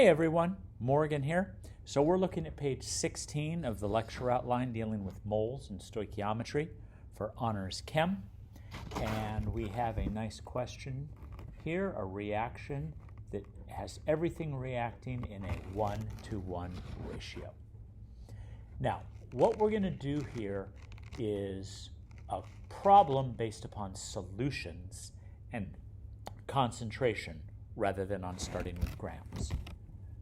Hey everyone, Morgan here. So we're looking at page 16 of the lecture outline dealing with moles and stoichiometry for Honors Chem. And we have a nice question here, a reaction that has everything reacting in a 1-to-1 ratio. Now, what we're going to do here is a problem based upon solutions and concentration rather than on starting with grams.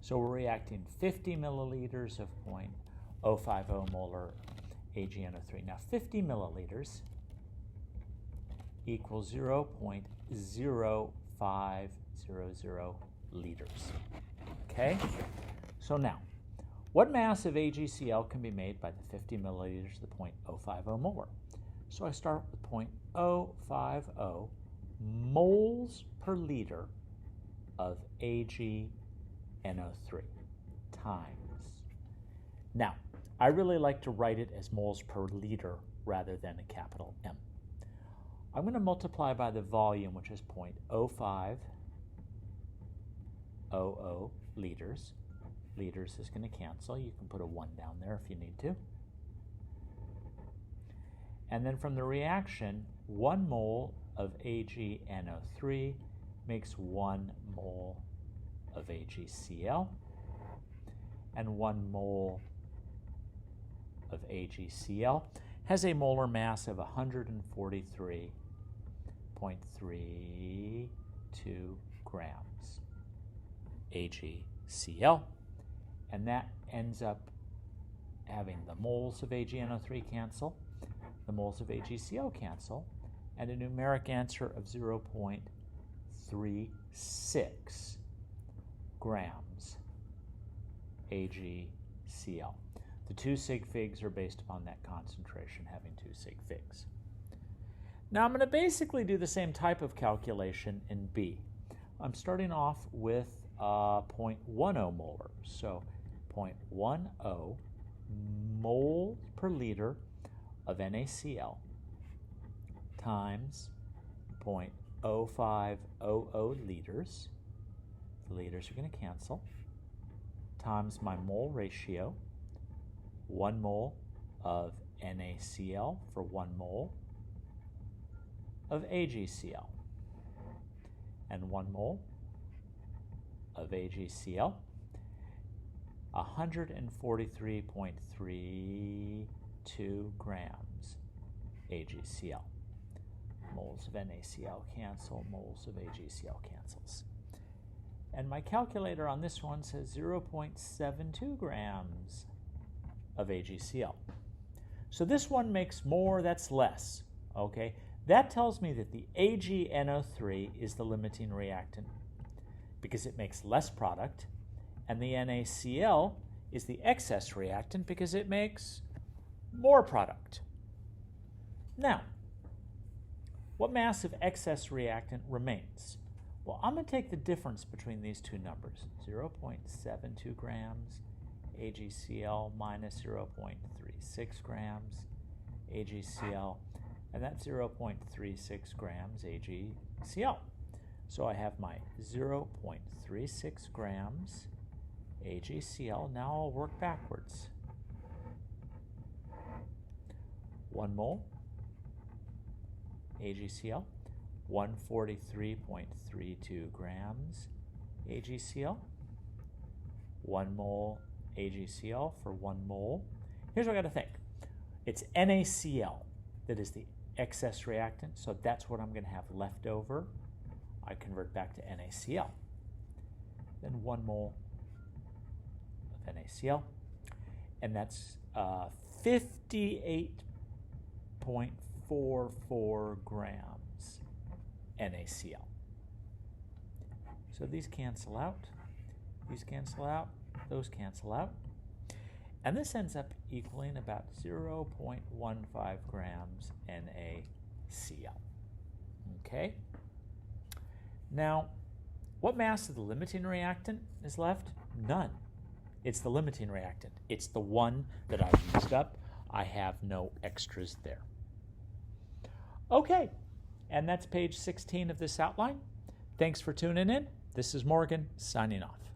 So we're reacting 50 milliliters of 0.050 molar AgNO3. Now 50 milliliters equals 0.0500 liters. Okay? So now, what mass of AgCl can be made by the 50 milliliters of the 0.050 molar? So I start with 0.050 moles per liter of AgNO3 times. Now, I really like to write it as moles per liter rather than a capital M. I'm going to multiply by the volume, which is 0.0500 liters. Liters is going to cancel. You can put a 1 down there if you need to. And then from the reaction, 1 mole of AgNO3 makes 1 mole of AgCl, and 1 mole of AgCl has a molar mass of 143.32 grams AgCl, and that ends up having the moles of AgNO3 cancel, the moles of AgCl cancel, and a numeric answer of 0.36 grams AgCl. The 2 sig figs are based upon that concentration having 2 sig figs. Now I'm going to basically do the same type of calculation in B. I'm starting off with 0.10 molar. So 0.10 moles per liter of NaCl times 0.0500 liters. The liters are going to cancel, times my mole ratio, 1 mole of NaCl for 1 mole of AgCl, and 1 mole of AgCl, 143.32 grams AgCl. Moles of NaCl cancel, moles of AgCl cancels. And my calculator on this one says 0.72 grams of AgCl. So this one makes more, that's less. Okay? That tells me that the AgNO3 is the limiting reactant because it makes less product, and the NaCl is the excess reactant because it makes more product. Now, what mass of excess reactant remains? Well, I'm going to take the difference between these two numbers, 0.72 grams AgCl minus 0.36 grams AgCl, and that's 0.36 grams AgCl. So I have my 0.36 grams AgCl. Now I'll work backwards. 1 mole AgCl, 143.32 grams AgCl, 1 mole AgCl for 1 mole. Here's what I got to think. It's NaCl that is the excess reactant, so that's what I'm going to have left over. I convert back to NaCl. Then 1 mole of NaCl, and that's 58.44 grams NaCl. So these cancel out, these cancel out, those cancel out, and this ends up equaling about 0.15 grams NaCl. Okay? Now, what mass of the limiting reactant is left? None. It's the limiting reactant. It's the one that I've used up. I have no extras there. Okay, and that's page 16 of this outline. Thanks for tuning in. This is Morgan signing off.